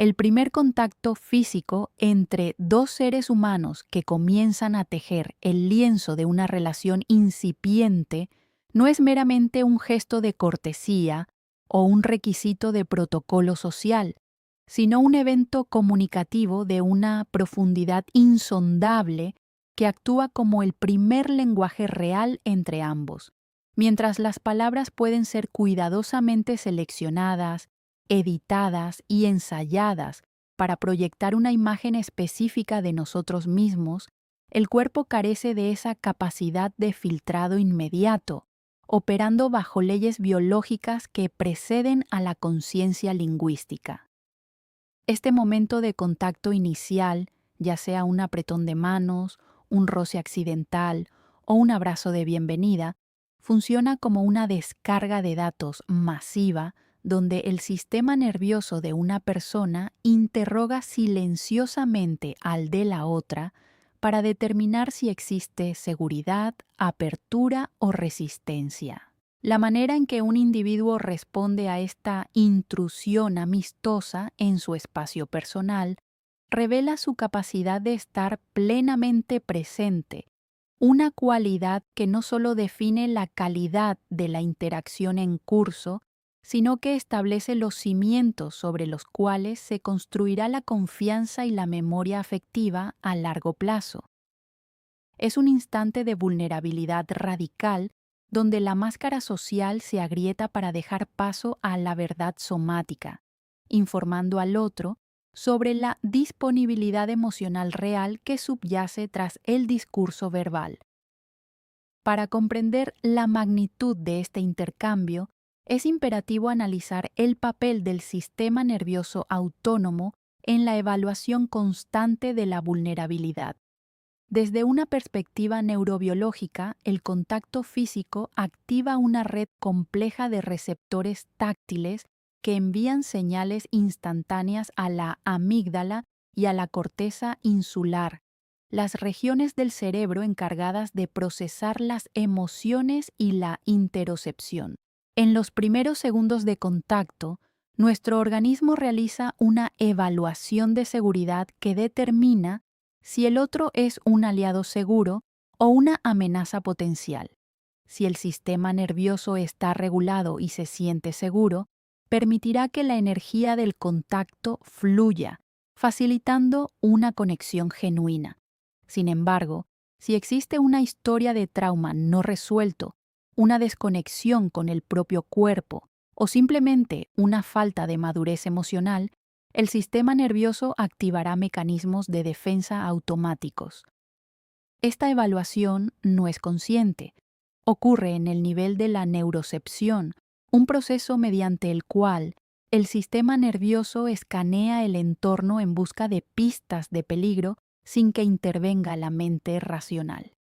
El primer contacto físico entre dos seres humanos que comienzan a tejer el lienzo de una relación incipiente no es meramente un gesto de cortesía o un requisito de protocolo social, sino un evento comunicativo de una profundidad insondable que actúa como el primer lenguaje real entre ambos. Mientras las palabras pueden ser cuidadosamente seleccionadas, editadas y ensayadas para proyectar una imagen específica de nosotros mismos, el cuerpo carece de esa capacidad de filtrado inmediato, operando bajo leyes biológicas que preceden a la conciencia lingüística. Este momento de contacto inicial, ya sea un apretón de manos, un roce accidental o un abrazo de bienvenida, funciona como una descarga de datos masiva donde el sistema nervioso de una persona interroga silenciosamente al de la otra para determinar si existe seguridad, apertura o resistencia. La manera en que un individuo responde a esta intrusión amistosa en su espacio personal revela su capacidad de estar plenamente presente, una cualidad que no solo define la calidad de la interacción en curso, sino que establece los cimientos sobre los cuales se construirá la confianza y la memoria afectiva a largo plazo. Es un instante de vulnerabilidad radical donde la máscara social se agrieta para dejar paso a la verdad somática, informando al otro sobre la disponibilidad emocional real que subyace tras el discurso verbal. Para comprender la magnitud de este intercambio, es imperativo analizar el papel del sistema nervioso autónomo en la evaluación constante de la vulnerabilidad. Desde una perspectiva neurobiológica, el contacto físico activa una red compleja de receptores táctiles que envían señales instantáneas a la amígdala y a la corteza insular, las regiones del cerebro encargadas de procesar las emociones y la interocepción. En los primeros segundos de contacto, nuestro organismo realiza una evaluación de seguridad que determina si el otro es un aliado seguro o una amenaza potencial. Si el sistema nervioso está regulado y se siente seguro, permitirá que la energía del contacto fluya, facilitando una conexión genuina. Sin embargo, si existe una historia de trauma no resuelto, una desconexión con el propio cuerpo o simplemente una falta de madurez emocional, el sistema nervioso activará mecanismos de defensa automáticos. Esta evaluación no es consciente. Ocurre en el nivel de la neurocepción, un proceso mediante el cual el sistema nervioso escanea el entorno en busca de pistas de peligro sin que intervenga la mente racional.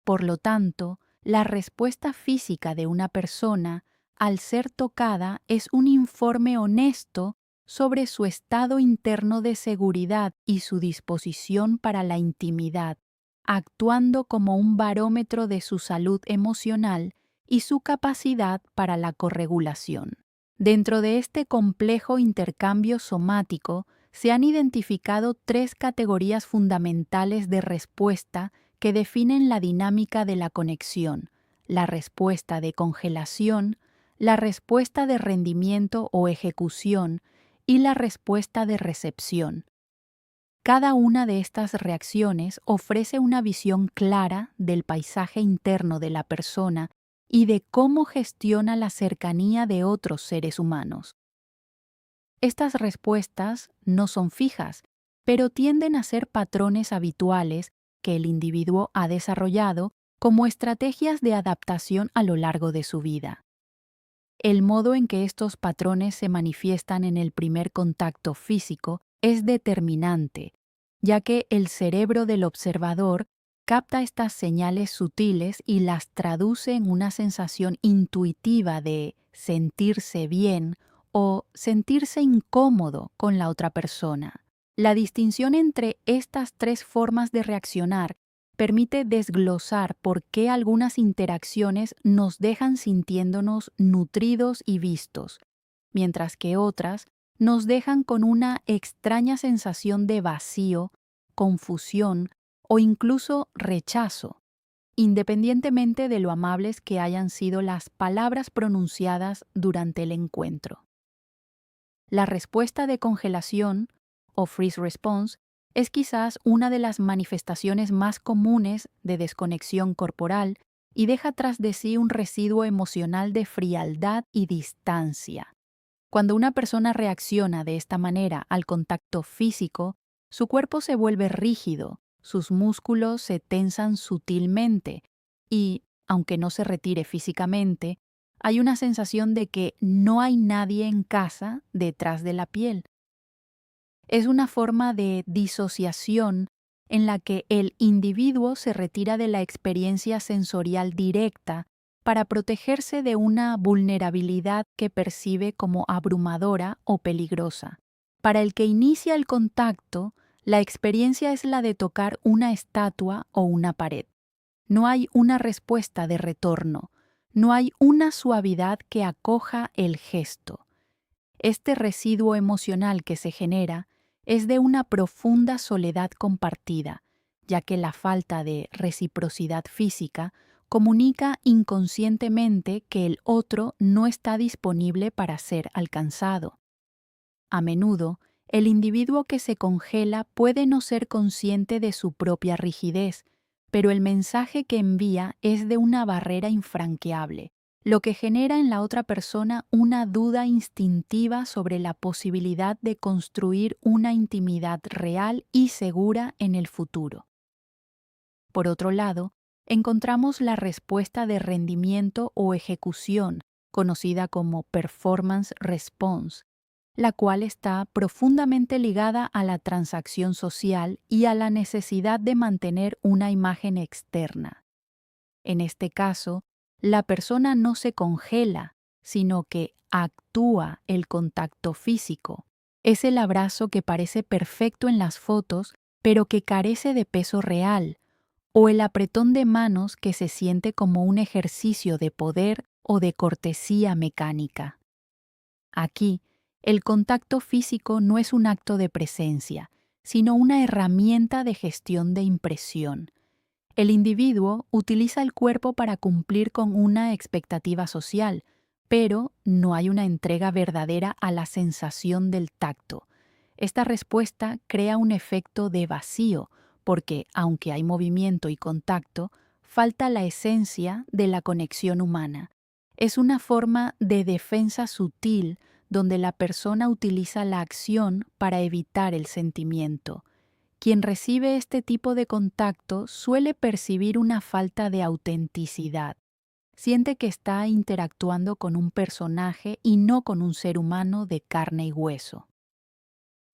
Por lo tanto, la respuesta física de una persona al ser tocada es un informe honesto sobre su estado interno de seguridad y su disposición para la intimidad, actuando como un barómetro de su salud emocional y su capacidad para la corregulación. Dentro de este complejo intercambio somático, se han identificado tres categorías fundamentales de respuesta que definen la dinámica de la conexión: la respuesta de congelación, la respuesta de rendimiento o ejecución y la respuesta de recepción. Cada una de estas reacciones ofrece una visión clara del paisaje interno de la persona y de cómo gestiona la cercanía de otros seres humanos. Estas respuestas no son fijas, pero tienden a ser patrones habituales que el individuo ha desarrollado como estrategias de adaptación a lo largo de su vida. El modo en que estos patrones se manifiestan en el primer contacto físico es determinante, ya que el cerebro del observador capta estas señales sutiles y las traduce en una sensación intuitiva de sentirse bien o sentirse incómodo con la otra persona. La distinción entre estas tres formas de reaccionar permite desglosar por qué algunas interacciones nos dejan sintiéndonos nutridos y vistos, mientras que otras nos dejan con una extraña sensación de vacío, confusión o incluso rechazo, independientemente de lo amables que hayan sido las palabras pronunciadas durante el encuentro. La respuesta de congelación, o freeze response, es quizás una de las manifestaciones más comunes de desconexión corporal y deja tras de sí un residuo emocional de frialdad y distancia. Cuando una persona reacciona de esta manera al contacto físico, su cuerpo se vuelve rígido, sus músculos se tensan sutilmente y, aunque no se retire físicamente, hay una sensación de que no hay nadie en casa detrás de la piel. Es una forma de disociación en la que el individuo se retira de la experiencia sensorial directa para protegerse de una vulnerabilidad que percibe como abrumadora o peligrosa. Para el que inicia el contacto, la experiencia es la de tocar una estatua o una pared. No hay una respuesta de retorno, no hay una suavidad que acoja el gesto. Este residuo emocional que se genera es de una profunda soledad compartida, ya que la falta de reciprocidad física comunica inconscientemente que el otro no está disponible para ser alcanzado. A menudo, el individuo que se congela puede no ser consciente de su propia rigidez, pero el mensaje que envía es de una barrera infranqueable, lo que genera en la otra persona una duda instintiva sobre la posibilidad de construir una intimidad real y segura en el futuro. Por otro lado, encontramos la respuesta de rendimiento o ejecución, conocida como performance response, la cual está profundamente ligada a la transacción social y a la necesidad de mantener una imagen externa. En este caso, la persona no se congela, sino que actúa el contacto físico. Es el abrazo que parece perfecto en las fotos, pero que carece de peso real, o el apretón de manos que se siente como un ejercicio de poder o de cortesía mecánica. Aquí, el contacto físico no es un acto de presencia, sino una herramienta de gestión de impresión. El individuo utiliza el cuerpo para cumplir con una expectativa social, pero no hay una entrega verdadera a la sensación del tacto. Esta respuesta crea un efecto de vacío, porque, aunque hay movimiento y contacto, falta la esencia de la conexión humana. Es una forma de defensa sutil donde la persona utiliza la acción para evitar el sentimiento. Quien recibe este tipo de contacto suele percibir una falta de autenticidad. Siente que está interactuando con un personaje y no con un ser humano de carne y hueso.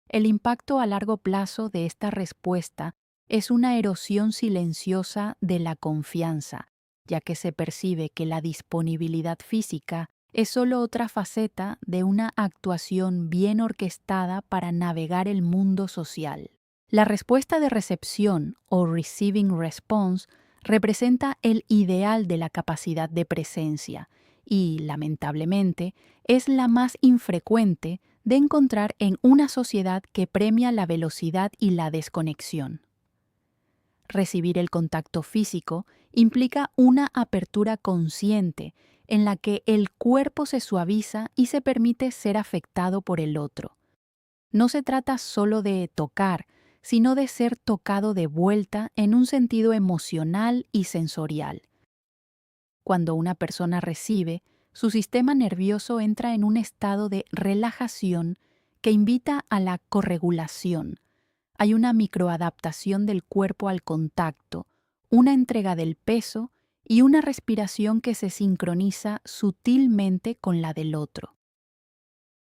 El impacto a largo plazo de esta respuesta es una erosión silenciosa de la confianza, ya que se percibe que la disponibilidad física es solo otra faceta de una actuación bien orquestada para navegar el mundo social. La respuesta de recepción o receiving response representa el ideal de la capacidad de presencia y, lamentablemente, es la más infrecuente de encontrar en una sociedad que premia la velocidad y la desconexión. Recibir el contacto físico implica una apertura consciente en la que el cuerpo se suaviza y se permite ser afectado por el otro. No se trata solo de tocar, sino de ser tocado de vuelta en un sentido emocional y sensorial. Cuando una persona recibe, su sistema nervioso entra en un estado de relajación que invita a la corregulación. Hay una microadaptación del cuerpo al contacto, una entrega del peso y una respiración que se sincroniza sutilmente con la del otro.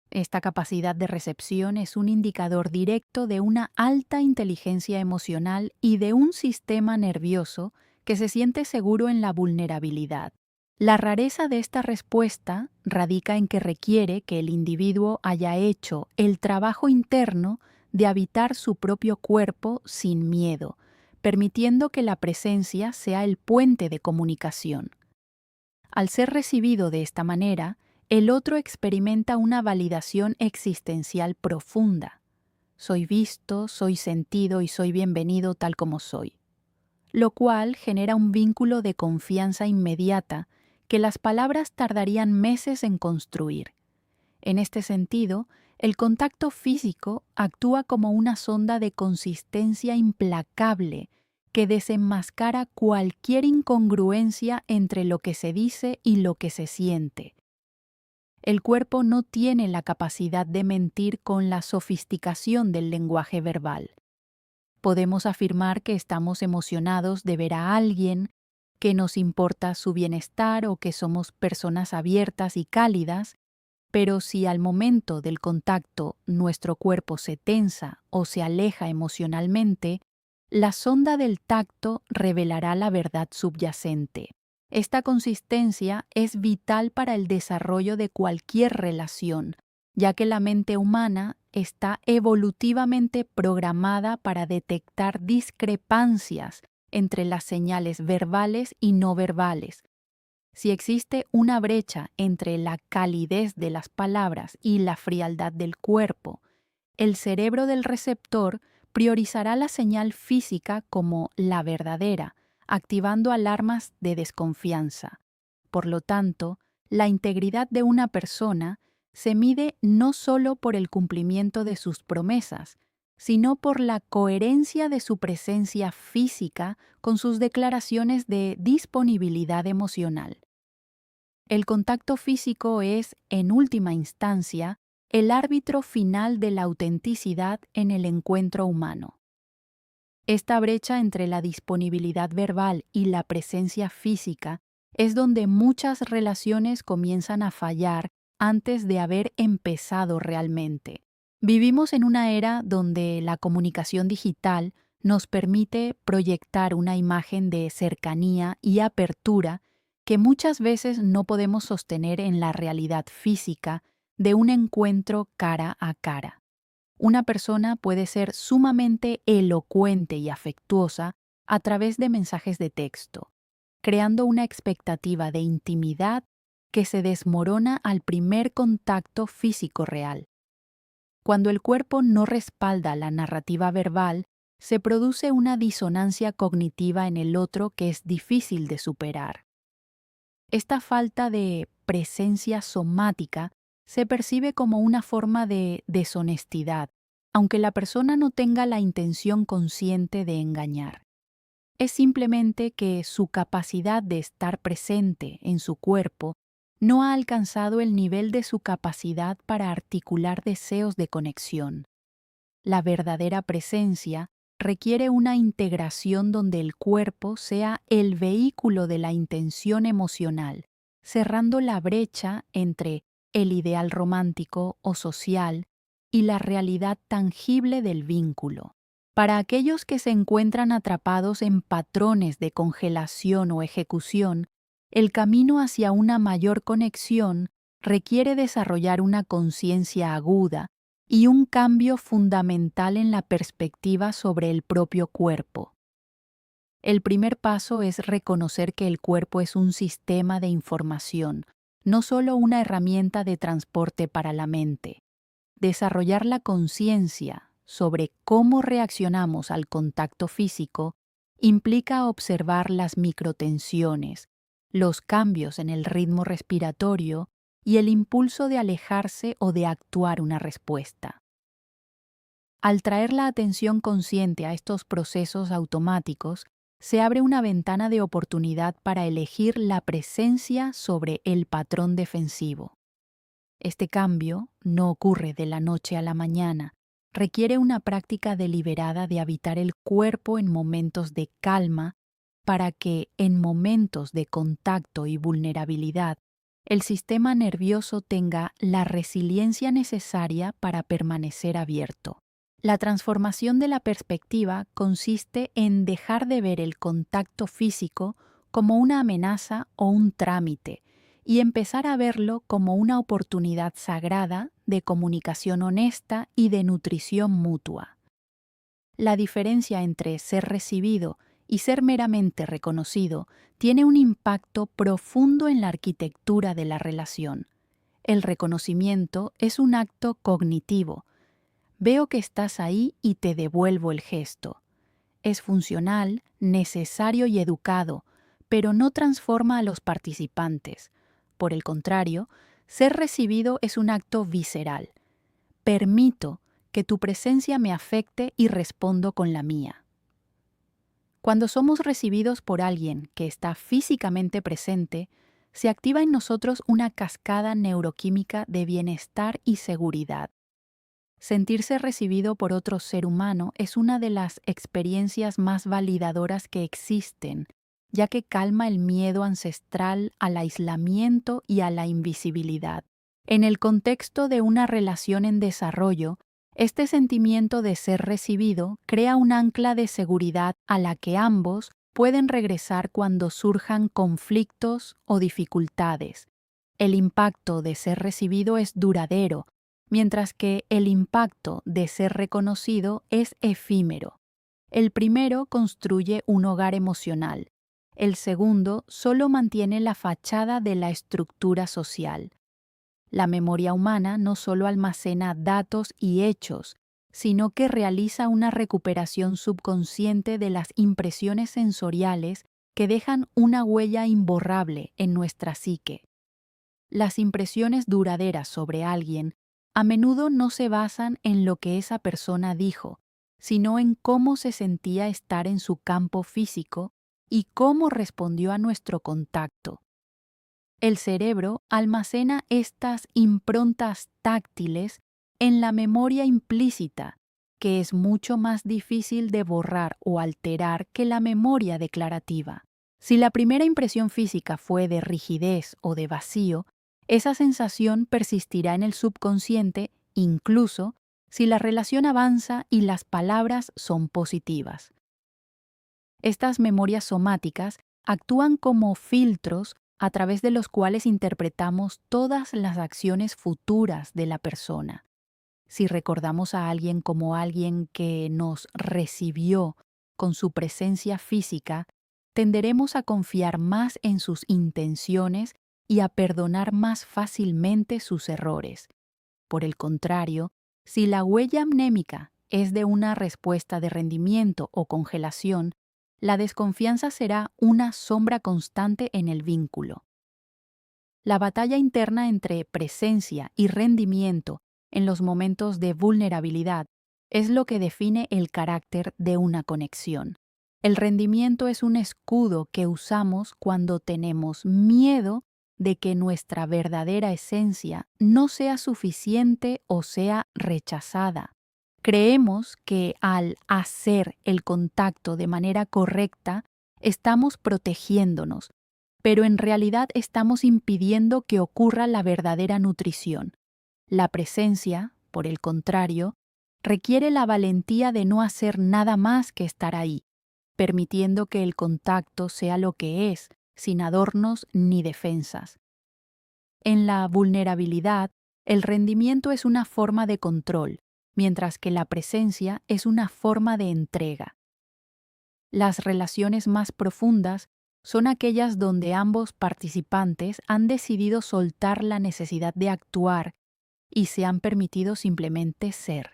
Esta capacidad de recepción es un indicador directo de una alta inteligencia emocional y de un sistema nervioso que se siente seguro en la vulnerabilidad. La rareza de esta respuesta radica en que requiere que el individuo haya hecho el trabajo interno de habitar su propio cuerpo sin miedo, permitiendo que la presencia sea el puente de comunicación. Al ser recibido de esta manera, el otro experimenta una validación existencial profunda. Soy visto, soy sentido y soy bienvenido tal como soy, lo cual genera un vínculo de confianza inmediata que las palabras tardarían meses en construir. En este sentido, el contacto físico actúa como una sonda de consistencia implacable que desenmascara cualquier incongruencia entre lo que se dice y lo que se siente. El cuerpo no tiene la capacidad de mentir con la sofisticación del lenguaje verbal. Podemos afirmar que estamos emocionados de ver a alguien, que nos importa su bienestar o que somos personas abiertas y cálidas, pero si al momento del contacto nuestro cuerpo se tensa o se aleja emocionalmente, la sonda del tacto revelará la verdad subyacente. Esta consistencia es vital para el desarrollo de cualquier relación, ya que la mente humana está evolutivamente programada para detectar discrepancias entre las señales verbales y no verbales. Si existe una brecha entre la calidez de las palabras y la frialdad del cuerpo, el cerebro del receptor priorizará la señal física como la verdadera, activando alarmas de desconfianza. Por lo tanto, la integridad de una persona se mide no solo por el cumplimiento de sus promesas, sino por la coherencia de su presencia física con sus declaraciones de disponibilidad emocional. El contacto físico es, en última instancia, el árbitro final de la autenticidad en el encuentro humano. Esta brecha entre la disponibilidad verbal y la presencia física es donde muchas relaciones comienzan a fallar antes de haber empezado realmente. Vivimos en una era donde la comunicación digital nos permite proyectar una imagen de cercanía y apertura que muchas veces no podemos sostener en la realidad física de un encuentro cara a cara. Una persona puede ser sumamente elocuente y afectuosa a través de mensajes de texto, creando una expectativa de intimidad que se desmorona al primer contacto físico real. Cuando el cuerpo no respalda la narrativa verbal, se produce una disonancia cognitiva en el otro que es difícil de superar. Esta falta de presencia somática se percibe como una forma de deshonestidad, aunque la persona no tenga la intención consciente de engañar. Es simplemente que su capacidad de estar presente en su cuerpo no ha alcanzado el nivel de su capacidad para articular deseos de conexión. La verdadera presencia requiere una integración donde el cuerpo sea el vehículo de la intención emocional, cerrando la brecha entre el ideal romántico o social y la realidad tangible del vínculo. Para aquellos que se encuentran atrapados en patrones de congelación o ejecución, el camino hacia una mayor conexión requiere desarrollar una conciencia aguda y un cambio fundamental en la perspectiva sobre el propio cuerpo. El primer paso es reconocer que el cuerpo es un sistema de información, no solo una herramienta de transporte para la mente. Desarrollar la conciencia sobre cómo reaccionamos al contacto físico implica observar las microtensiones, los cambios en el ritmo respiratorio y el impulso de alejarse o de actuar una respuesta. Al traer la atención consciente a estos procesos automáticos, se abre una ventana de oportunidad para elegir la presencia sobre el patrón defensivo. Este cambio no ocurre de la noche a la mañana, requiere una práctica deliberada de habitar el cuerpo en momentos de calma para que, en momentos de contacto y vulnerabilidad, el sistema nervioso tenga la resiliencia necesaria para permanecer abierto. La transformación de la perspectiva consiste en dejar de ver el contacto físico como una amenaza o un trámite y empezar a verlo como una oportunidad sagrada de comunicación honesta y de nutrición mutua. La diferencia entre ser recibido y ser meramente reconocido tiene un impacto profundo en la arquitectura de la relación. El reconocimiento es un acto cognitivo. Veo que estás ahí y te devuelvo el gesto. Es funcional, necesario y educado, pero no transforma a los participantes. Por el contrario, ser recibido es un acto visceral. Permito que tu presencia me afecte y respondo con la mía. Cuando somos recibidos por alguien que está físicamente presente, se activa en nosotros una cascada neuroquímica de bienestar y seguridad. Sentirse recibido por otro ser humano es una de las experiencias más validadoras que existen, ya que calma el miedo ancestral al aislamiento y a la invisibilidad. En el contexto de una relación en desarrollo, este sentimiento de ser recibido crea un ancla de seguridad a la que ambos pueden regresar cuando surjan conflictos o dificultades. El impacto de ser recibido es duradero, mientras que el impacto de ser reconocido es efímero. El primero construye un hogar emocional. El segundo solo mantiene la fachada de la estructura social. La memoria humana no solo almacena datos y hechos, sino que realiza una recuperación subconsciente de las impresiones sensoriales que dejan una huella imborrable en nuestra psique. Las impresiones duraderas sobre alguien a menudo no se basan en lo que esa persona dijo, sino en cómo se sentía estar en su campo físico y cómo respondió a nuestro contacto. El cerebro almacena estas improntas táctiles en la memoria implícita, que es mucho más difícil de borrar o alterar que la memoria declarativa. Si la primera impresión física fue de rigidez o de vacío, esa sensación persistirá en el subconsciente incluso si la relación avanza y las palabras son positivas. Estas memorias somáticas actúan como filtros a través de los cuales interpretamos todas las acciones futuras de la persona. Si recordamos a alguien como alguien que nos recibió con su presencia física, tenderemos a confiar más en sus intenciones y a perdonar más fácilmente sus errores. Por el contrario, si la huella mnémica es de una respuesta de rendimiento o congelación, la desconfianza será una sombra constante en el vínculo. La batalla interna entre presencia y rendimiento en los momentos de vulnerabilidad es lo que define el carácter de una conexión. El rendimiento es un escudo que usamos cuando tenemos miedo de que nuestra verdadera esencia no sea suficiente o sea rechazada. Creemos que al hacer el contacto de manera correcta, estamos protegiéndonos, pero en realidad estamos impidiendo que ocurra la verdadera nutrición. La presencia, por el contrario, requiere la valentía de no hacer nada más que estar ahí, permitiendo que el contacto sea lo que es, sin adornos ni defensas. En la vulnerabilidad, el rendimiento es una forma de control, mientras que la presencia es una forma de entrega. Las relaciones más profundas son aquellas donde ambos participantes han decidido soltar la necesidad de actuar y se han permitido simplemente ser.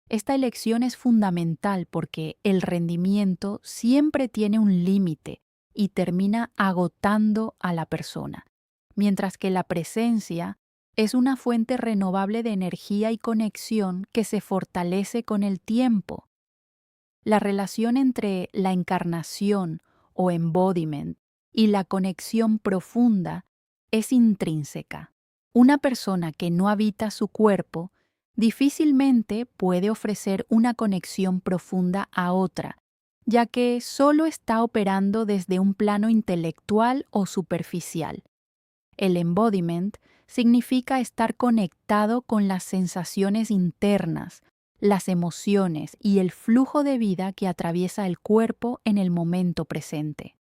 Esta elección es fundamental porque el rendimiento siempre tiene un límite y termina agotando a la persona, mientras que la presencia es una fuente renovable de energía y conexión que se fortalece con el tiempo. La relación entre la encarnación o embodiment y la conexión profunda es intrínseca. Una persona que no habita su cuerpo difícilmente puede ofrecer una conexión profunda a otra, ya que solo está operando desde un plano intelectual o superficial. El embodiment significa estar conectado con las sensaciones internas, las emociones y el flujo de vida que atraviesa el cuerpo en el momento presente.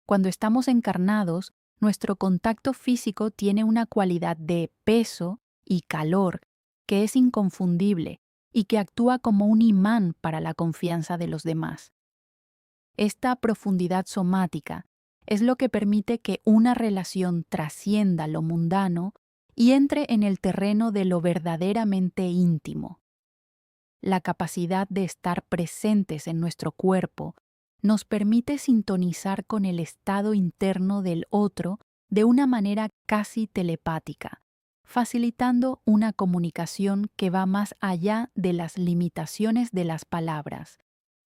Cuando estamos encarnados, nuestro contacto físico tiene una cualidad de peso y calor que es inconfundible y que actúa como un imán para la confianza de los demás. Esta profundidad somática es lo que permite que una relación trascienda lo mundano y entre en el terreno de lo verdaderamente íntimo. La capacidad de estar presentes en nuestro cuerpo nos permite sintonizar con el estado interno del otro de una manera casi telepática, facilitando una comunicación que va más allá de las limitaciones de las palabras.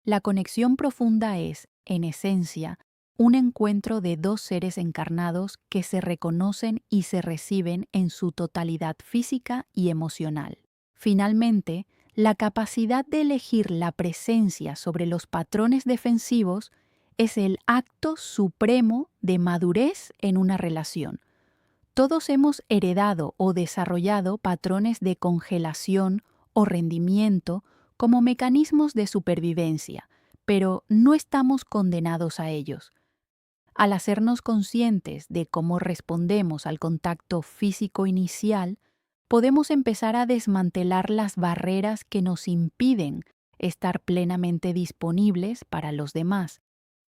La conexión profunda es, en esencia, un encuentro de dos seres encarnados que se reconocen y se reciben en su totalidad física y emocional. Finalmente, la capacidad de elegir la presencia sobre los patrones defensivos es el acto supremo de madurez en una relación. Todos hemos heredado o desarrollado patrones de congelación o rendimiento como mecanismos de supervivencia, pero no estamos condenados a ellos. Al hacernos conscientes de cómo respondemos al contacto físico inicial, podemos empezar a desmantelar las barreras que nos impiden estar plenamente disponibles para los demás.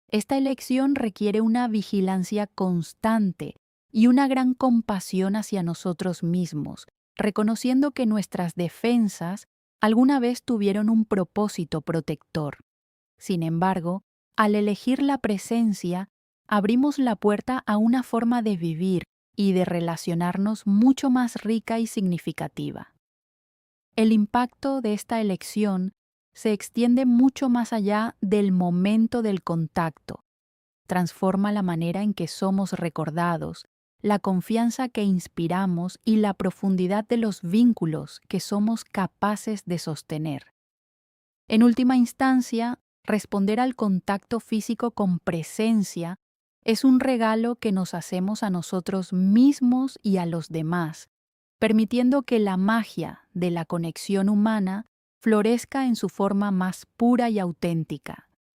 Esta elección requiere una vigilancia constante y una gran compasión hacia nosotros mismos, reconociendo que nuestras defensas alguna vez tuvieron un propósito protector. Sin embargo, al elegir la presencia, abrimos la puerta a una forma de vivir y de relacionarnos mucho más rica y significativa. El impacto de esta elección se extiende mucho más allá del momento del contacto. Transforma la manera en que somos recordados, la confianza que inspiramos y la profundidad de los vínculos que somos capaces de sostener. En última instancia, responder al contacto físico con presencia es un regalo que nos hacemos a nosotros mismos y a los demás, permitiendo que la magia de la conexión humana florezca en su forma más pura y auténtica.